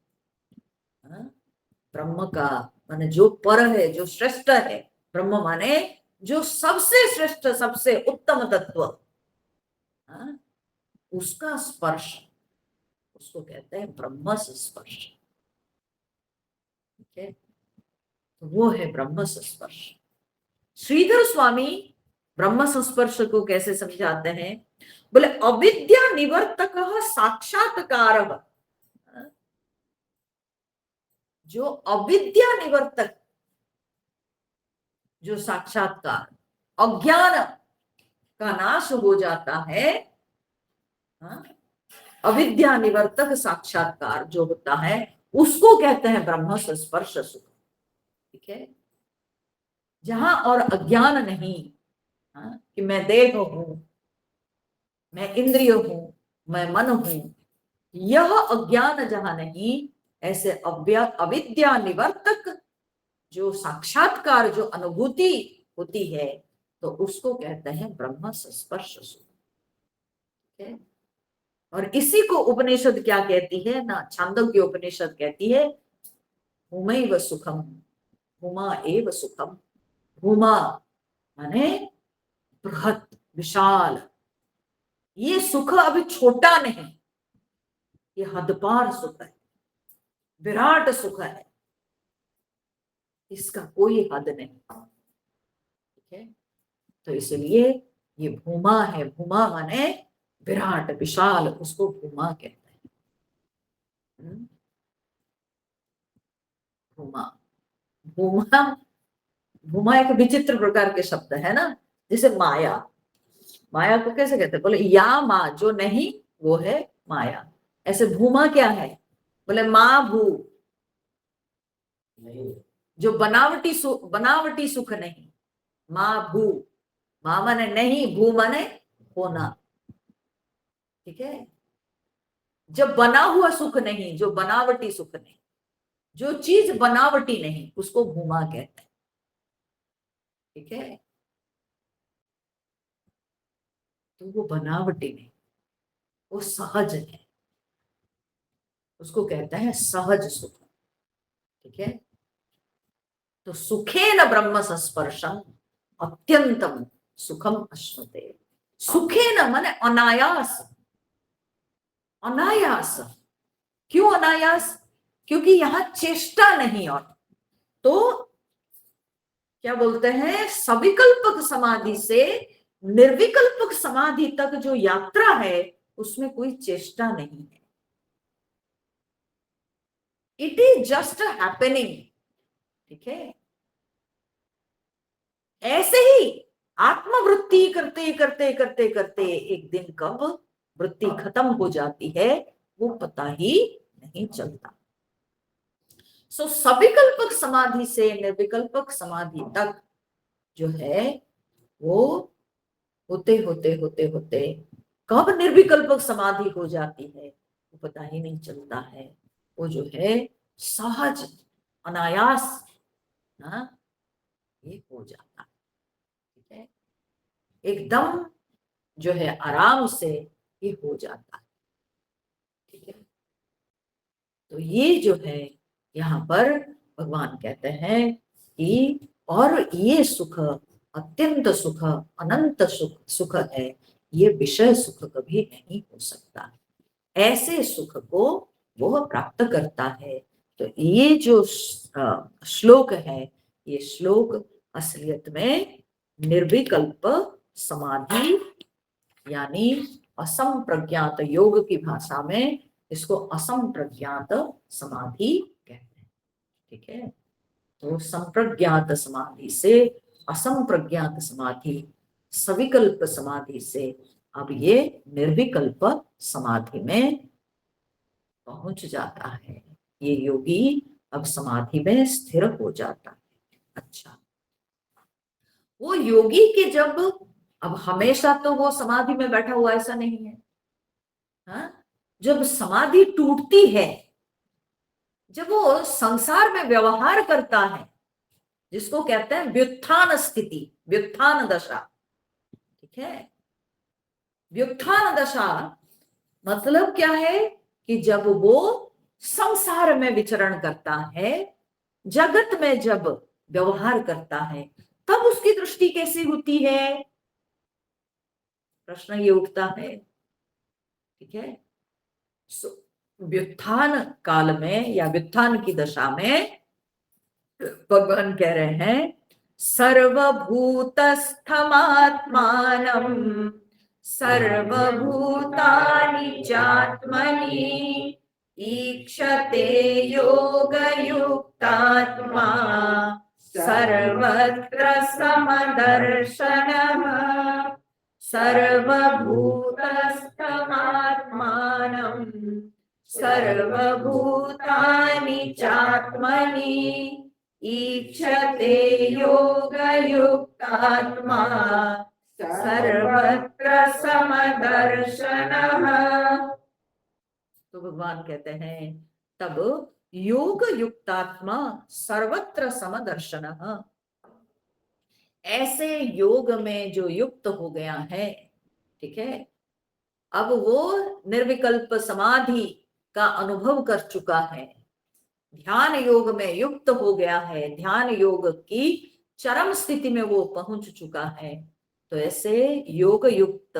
[SPEAKER 1] ब्रह्म का माने जो पर है, जो श्रेष्ठ है, ब्रह्म माने जो सबसे श्रेष्ठ, सबसे उत्तम तत्व, उसका स्पर्श, उसको कहते हैं ब्रह्म संस्पर्श। ठीक है, तो वो है ब्रह्म संस्पर्श। श्रीधर स्वामी ब्रह्म संस्पर्श को कैसे समझाते हैं? बोले अविद्या निवर्तक साक्षात्कार, जो अविद्या निवर्तक, जो साक्षात्कार, अज्ञान का नाश हो जाता है, अविद्या निवर्तक साक्षात्कार जो होता है उसको कहते हैं ब्रह्म संस्पर्श सुख। ठीक है, जहां और अज्ञान नहीं, कि मैं देह हूं, मैं इंद्रिय हूं, मैं मन हूं, यह अज्ञान जहां नहीं, ऐसे अविद्या निवर्तक जो साक्षात्कार, जो अनुभूति होती है, तो उसको कहते हैं ब्रह्म संस्पर्श सुख। ठीक है, और इसी को उपनिषद क्या कहती है ना, छांदोग्य उपनिषद कहती है उमैव सुखम, भूमा एव सुखम। भूमा माने बृहत, विशाल। ये सुख अभी छोटा नहीं, ये हदपार सुख है, विराट सुख है, इसका कोई हद नहीं। ठीक है, तो इसलिए ये भूमा है। भूमा माने विराट, विशाल, उसको भूमा कहते हैं। भूमा, भूमा, भूमा एक विचित्र प्रकार के शब्द है ना। जैसे माया, माया को कैसे कहते हैं? बोले या माँ जो नहीं वो है माया। ऐसे भूमा क्या है? बोले माँ भू,
[SPEAKER 2] नहीं,
[SPEAKER 1] जो बनावटी सुख नहीं। माँ भू, माँ माने नहीं, भू माने होना। ठीक है, जब बना हुआ सुख नहीं, जो बनावटी सुख नहीं, जो चीज बनावटी नहीं, उसको भूमा कहते हैं। ठीक है, तो वो बनावटी नहीं, वो सहज है, उसको कहते हैं सहज सुख। ठीक है, तो सुखेन ब्रह्म संस्पर्शम अत्यंतम सुखम अश्नुते। सुखेन माने अनायास, अनायास। क्यों अनायास? क्योंकि यहां चेष्टा नहीं। और तो क्या बोलते हैं, सविकल्पक समाधि से निर्विकल्पक समाधि तक जो यात्रा है उसमें कोई चेष्टा नहीं है। It is just happening. ठीक है, ऐसे ही आत्मवृत्ति करते करते करते करते एक दिन कब वृत्ति खत्म हो जाती है वो पता ही नहीं चलता। सो सविकल्पक समाधि से निर्विकल्पक समाधि तक जो है वो होते होते होते होते कब निर्विकल्पक समाधि हो जाती है वो पता ही नहीं चलता है। वो जो है सहज, अनायास ना, ये हो जाता है। ठीक है, एकदम जो है आराम से ये हो जाता है। ठीक है, तो ये जो है यहाँ पर भगवान कहते हैं कि और ये सुख अत्यंत सुख, अनंत सुख, सुख है, ये विषय सुख कभी नहीं हो सकता। ऐसे सुख को वह प्राप्त करता है। तो ये जो श्लोक है, ये श्लोक असलियत में निर्विकल्प समाधि यानी असंप्रज्ञात योग की भाषा में इसको असंप्रज्ञात समाधि कहते हैं। ठीक है, तो संप्रज्ञात समाधि से असंप्रज्ञात समाधि, सविकल्प समाधि से अब ये निर्विकल्प समाधि में पहुंच जाता है। ये योगी अब समाधि में स्थिर हो जाता है। अच्छा, वो योगी के जब अब हमेशा तो वो समाधि में बैठा हुआ ऐसा नहीं है। हाँ? जब समाधि टूटती है, जब वो संसार में व्यवहार करता है, जिसको कहते हैं व्युत्थान स्थिति, व्युत्थान दशा। ठीक है, व्युत्थान दशा मतलब क्या है कि जब वो संसार में विचरण करता है, जगत में जब व्यवहार करता है, तब उसकी दृष्टि कैसी होती है? प्रश्न ये उठता है। ठीक है, व्युत्थान काल में या व्युत्थान की दशा में भगवान कह रहे हैं सर्वभूतस्थमात्मानं सर्वभूतानि चात्मनि ईक्षते योगयुक्तात्मा सर्वत्र समदर्शनः। सर्वभूतस्थमात्मानं सर्वभूतानि चात्मनि ईक्षते योगयुक्तात्मा सर्वत्र समदर्शनः। तो भगवान कहते हैं तब योग युक्तात्मा सर्वत्र समदर्शनः, ऐसे योग में जो युक्त हो गया है, ठीक है, अब वो निर्विकल्प समाधि का अनुभव कर चुका है, ध्यान योग में युक्त हो गया है, ध्यान योग की चरम स्थिति में वो पहुंच चुका है, तो ऐसे योग युक्त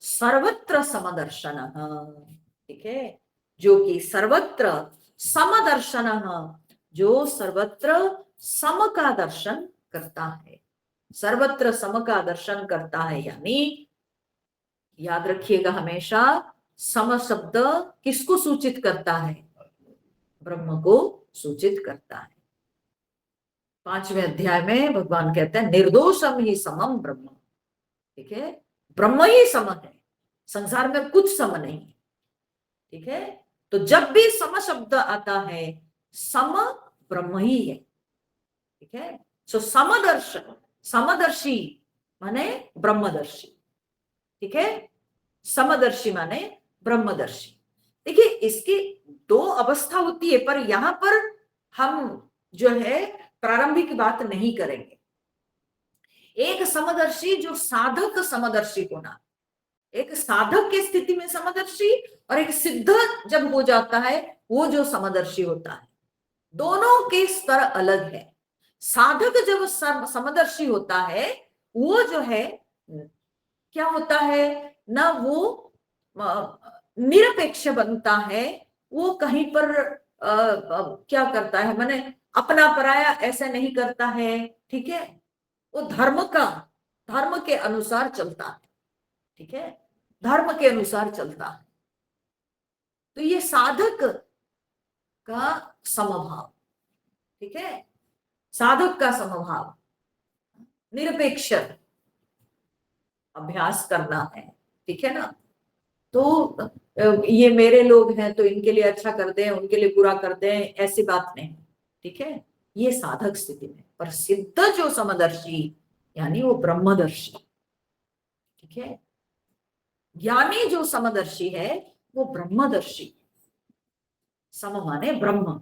[SPEAKER 1] सर्वत्र समदर्शन, ठीक है, जो कि सर्वत्र समदर्शन, जो सर्वत्र सम का दर्शन करता है, सर्वत्र सम का दर्शन करता है, यानी याद रखिएगा हमेशा, सम शब्द किसको सूचित करता है? ब्रह्म को सूचित करता है। 5वें अध्याय में भगवान कहते हैं निर्दोषम ही समम ब्रह्म, ठीक है, ब्रह्म ही सम है, संसार में कुछ सम नहीं, ठीक है। तो जब भी सम शब्द आता है, सम ब्रह्म ही है, ठीक है। सो समदर्शन, समदर्शी माने ब्रह्मदर्शी, ठीक है, समदर्शी माने ब्रह्मदर्शी। देखिए इसकी दो अवस्था होती है, पर यहां पर हम जो है प्रारंभिक बात नहीं करेंगे। एक समदर्शी जो साधक समदर्शी होना, एक साधक की स्थिति में समदर्शी, और एक सिद्ध जब हो जाता है वो जो समदर्शी होता है, दोनों के स्तर अलग है। साधक जब समदर्शी होता है, वो जो है क्या होता है ना, वो निरपेक्ष बनता है, वो कहीं पर क्या करता है, माने अपना पराया ऐसा नहीं करता है, ठीक है, वो धर्म के अनुसार चलता है, ठीक है, धर्म के अनुसार चलता है। तो ये साधक का समभाव, ठीक है, साधक का समभाव, निरपेक्ष अभ्यास करना है, ठीक है ना। तो ये मेरे लोग हैं तो इनके लिए अच्छा कर दें, उनके लिए बुरा कर दें, ऐसी बात नहीं, ठीक है, ये साधक स्थिति में। पर सिद्ध जो समदर्शी यानी वो ब्रह्मदर्शी, ठीक है, ज्ञानी जो समदर्शी है वो ब्रह्मदर्शी, सम माने ब्रह्म,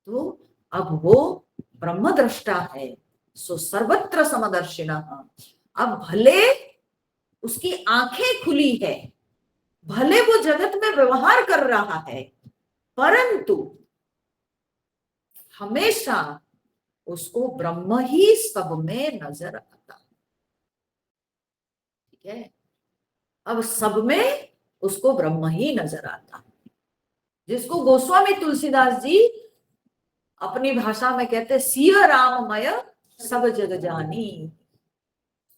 [SPEAKER 1] तो अब वो ब्रह्मद्रष्टा है, सो सर्वत्र समदर्शिना। अब भले उसकी आंखें खुली है, भले वो जगत में व्यवहार कर रहा है, परंतु हमेशा उसको ब्रह्म ही सब में नजर आता, ठीक है। अब सब में उसको ब्रह्म ही नजर आता, जिसको गोस्वामी तुलसीदास जी अपनी भाषा में कहते सिय राममय सब जग जानी,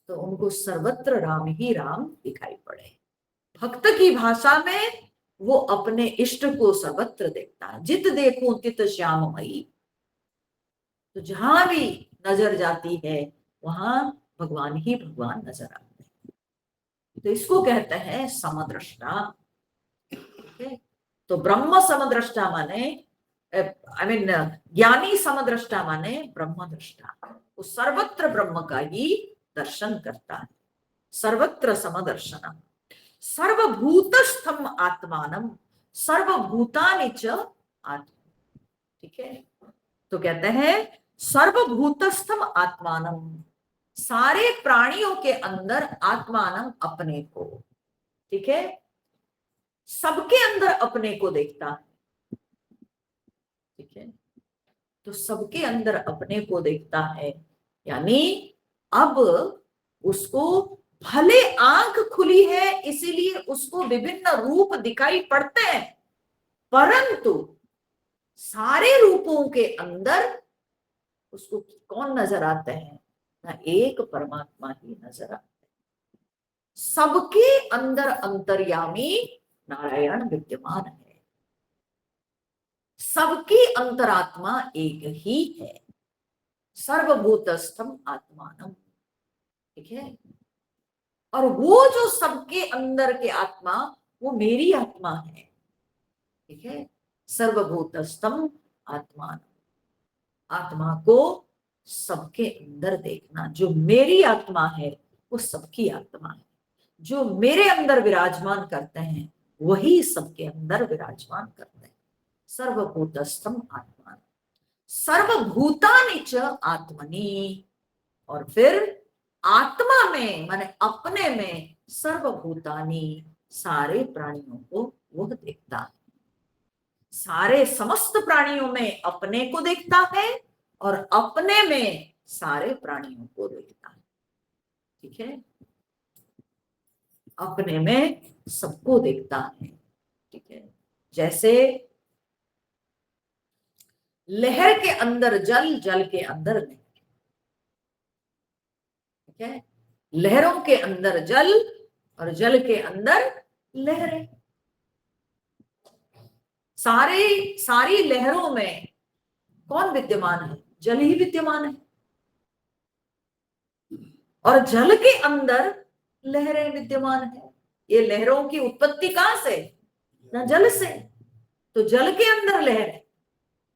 [SPEAKER 1] तो उनको सर्वत्र राम ही राम दिखाई पड़े। भक्त की भाषा में वो अपने इष्ट को सर्वत्र देखता है, जित देखूं तित श्याममयी, तो जहां भी नजर जाती है वहां भगवान ही भगवान नजर आते हैं, तो इसको कहते हैं समदृष्टा, ठीक है। तो ब्रह्म समदृष्टा माने आई मीन ज्ञानी समदृष्टा माने ब्रह्मदृष्टा, वो सर्वत्र ब्रह्म का ही दर्शन करता है, सर्वत्र समदर्शन। सर्वभूतस्थम आत्मानम सर्वभूतानि च आत्मा, ठीक है। तो कहते हैं सर्वभूतस्थम आत्मानम, सारे प्राणियों के अंदर आत्मानम अपने को, ठीक है, सबके अंदर अपने को देखता है, ठीक है। तो सबके अंदर अपने को देखता है, यानी अब उसको भले आंख खुली है इसीलिए उसको विभिन्न रूप दिखाई पड़ते हैं, परंतु सारे रूपों के अंदर उसको कौन नजर आते हैं ना, एक परमात्मा ही नजर आते हैं। सबके अंदर अंतर्यामी नारायण विद्यमान है, सबकी अंतरात्मा एक ही है, सर्वभूतस्थम आत्मानम, ठीक है। और वो जो सबके अंदर के आत्मा वो मेरी आत्मा है, ठीक है, सर्वभूतस्थम आत्मान, आत्मा को सबके अंदर देखना, जो मेरी आत्मा है वो सबकी आत्मा है, जो मेरे अंदर विराजमान करते हैं वही सबके अंदर विराजमान करते हैं, सर्वभूतस्थम आत्मा, सर्वभूतानि च आत्मनि, और फिर आत्मा में माने अपने में सर्वभूतानि सारे प्राणियों को वह देखता है, सारे समस्त प्राणियों में अपने को देखता है और अपने में सारे प्राणियों को देखता है। ठीक है, अपने में सबको देखता है। ठीक है, जैसे लहर के अंदर जल, जल के अंदर लहर। ठीक है, लहरों के अंदर जल और जल के अंदर लहरें। सारी लहरों में कौन विद्यमान है? जल ही विद्यमान है। और जल के अंदर लहरें विद्यमान है। ये लहरों की उत्पत्ति कहां से? ना जल से। तो जल के अंदर लहर,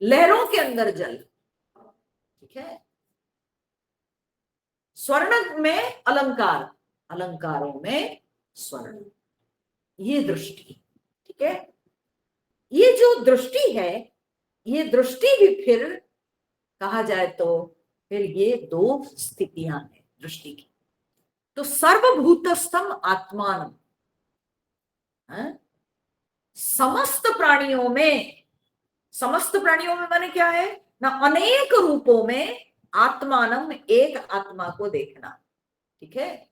[SPEAKER 1] लहरों के अंदर जल। ठीक है, स्वर्ण में अलंकार, अलंकारों में स्वर्ण, ये दृष्टि। ठीक है, ये जो दृष्टि है, ये दृष्टि भी फिर कहा जाए तो फिर ये दो स्थितियां हैं दृष्टि की। तो सर्वभूतस्थम आत्मान, समस्त प्राणियों में, समस्त प्राणियों में माने क्या है ना? अनेक रूपों में आत्मानम, एक आत्मा को देखना। ठीक है,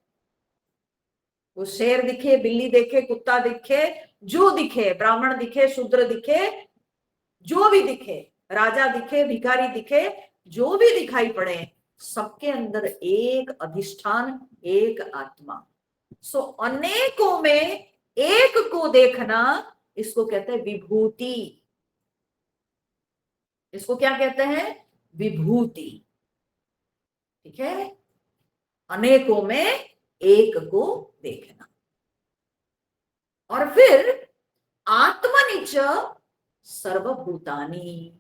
[SPEAKER 1] वो शेर दिखे, बिल्ली दिखे, कुत्ता दिखे, जो दिखे, ब्राह्मण दिखे, शूद्र दिखे, जो भी दिखे, राजा दिखे, भिखारी दिखे, जो भी दिखाई पड़े, सबके अंदर एक अधिष्ठान, एक आत्मा। सो अनेकों में एक को देखना, इसको कहते हैं विभूति। इसको क्या कहते हैं? विभूति। ठीक है, अनेकों में एक को देखना। और फिर आत्मनिच सर्वभूतानि,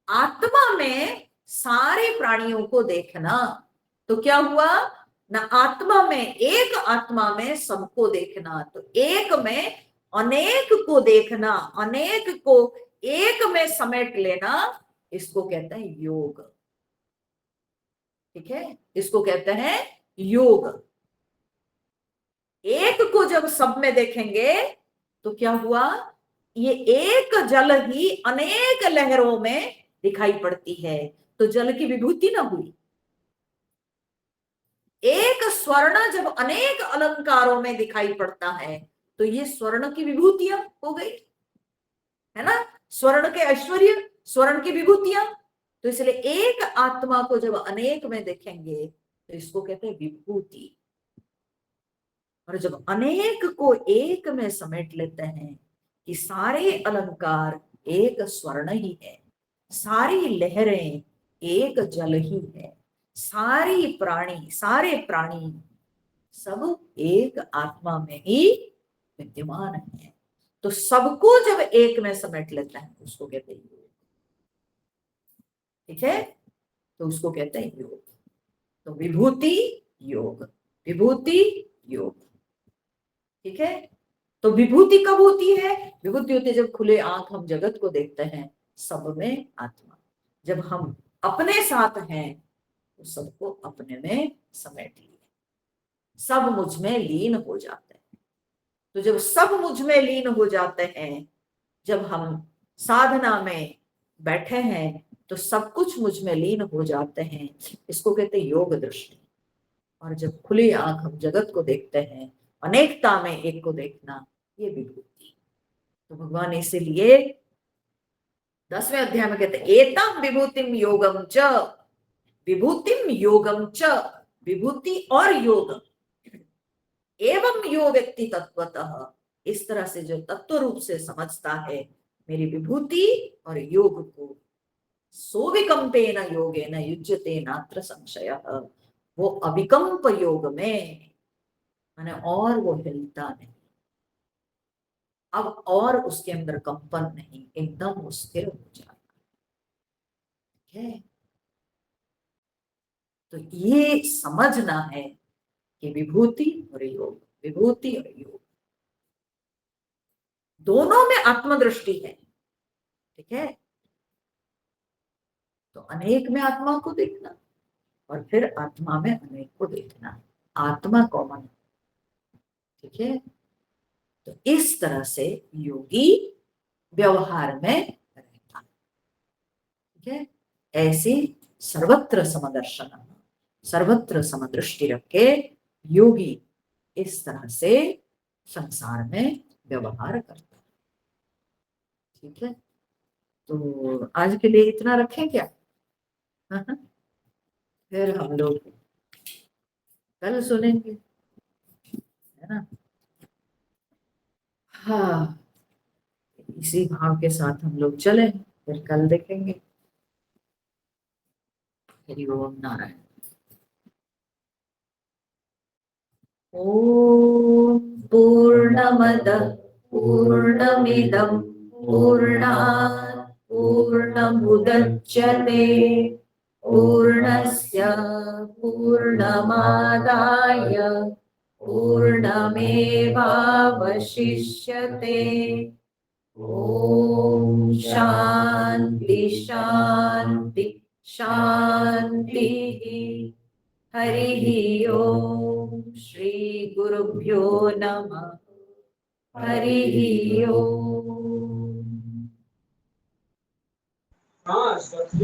[SPEAKER 1] आत्मा में सारे प्राणियों को देखना। तो क्या हुआ ना? आत्मा में, एक आत्मा में सबको देखना। तो एक में अनेक को देखना, अनेक को एक में समेट लेना, इसको कहते हैं योग। ठीक है, इसको कहते हैं योग। एक को जब सब में देखेंगे तो क्या हुआ? ये एक जल ही अनेक लहरों में दिखाई पड़ती है, तो जल की विभूति ना हुई। एक स्वर्ण जब अनेक अलंकारों में दिखाई पड़ता है तो ये स्वर्ण की विभूतियां हो गई, है ना? स्वर्ण के ऐश्वर्य, स्वर्ण की विभूतियां। तो इसलिए एक आत्मा को जब अनेक में देखेंगे तो इसको कहते हैं विभूति। और जब अनेक को एक में समेट लेते हैं कि सारे अलंकार एक स्वर्ण ही है, सारी लहरें एक जल ही है, सारे प्राणी सब एक आत्मा में ही विद्यमान है, तो सबको जब एक में समेट लेता है उसको कहते हैं योग। ठीक है, तो उसको कहते हैं योग। तो विभूति योग, विभूति योग। ठीक है, तो विभूति कब होती है? विभूति होती है जब खुले आंख हम जगत को देखते हैं, सब में आत्मा। जब हम अपने साथ हैं तो सबको अपने में समेट लिए, सब मुझ में लीन हो जाते हैं। तो जब सब मुझ में लीन हो जाते हैं, जब हम साधना में बैठे हैं तो सब कुछ मुझ में लीन हो जाते हैं, इसको कहते हैं योग दृष्टि। और जब खुली आंख हम जगत को देखते हैं, अनेकता में एक को देखना, ये विभूति। तो भगवान इसीलिए 10वें अध्याय में कहते हैं एतम विभूतिम योगम च, विभूतिम योगम च, विभूति और योग। एवं यो व्यक्ति तत्वतः, इस तरह से जो तत्व रूप से समझता है मेरी विभूति और योग को, सोविकंपेन योगेन युज्यते नात्र संशयः, वो अविकंप योग में माने और वो हिलता नहीं, अब और उसके अंदर कंपन नहीं, एकदम स्थिर हो जाता है। तो ये समझना है कि विभूति और योग, विभूति और योग दोनों में आत्मदृष्टि है। ठीक है, तो अनेक में आत्मा को देखना और फिर आत्मा में अनेक को देखना, आत्मा कॉमन। ठीक है, तो इस तरह से योगी व्यवहार में रहता है। ठीक है, ऐसी सर्वत्र समदर्शन, सर्वत्र समदृष्टि रखे योगी इस तरह से संसार में व्यवहार करता है। ठीक है, तो आज के लिए इतना रखें क्या? हाँ? फिर हम लोग कल सुनेंगे, है ना? हाँ, इसी भाव के साथ हम लोग चले, फिर कल देखेंगे। हरि ओम नारायण। ओम पूर्णमदः पूर्णमिदं पूर्णात् पूर्णमुदच्यते पूर्णस्य पूर्णमादाय पूर्णमेवावशिष्यते। ओम शांति शांति शांति। हरि ओम श्री गुरुभ्यो नमः। हरि ओम।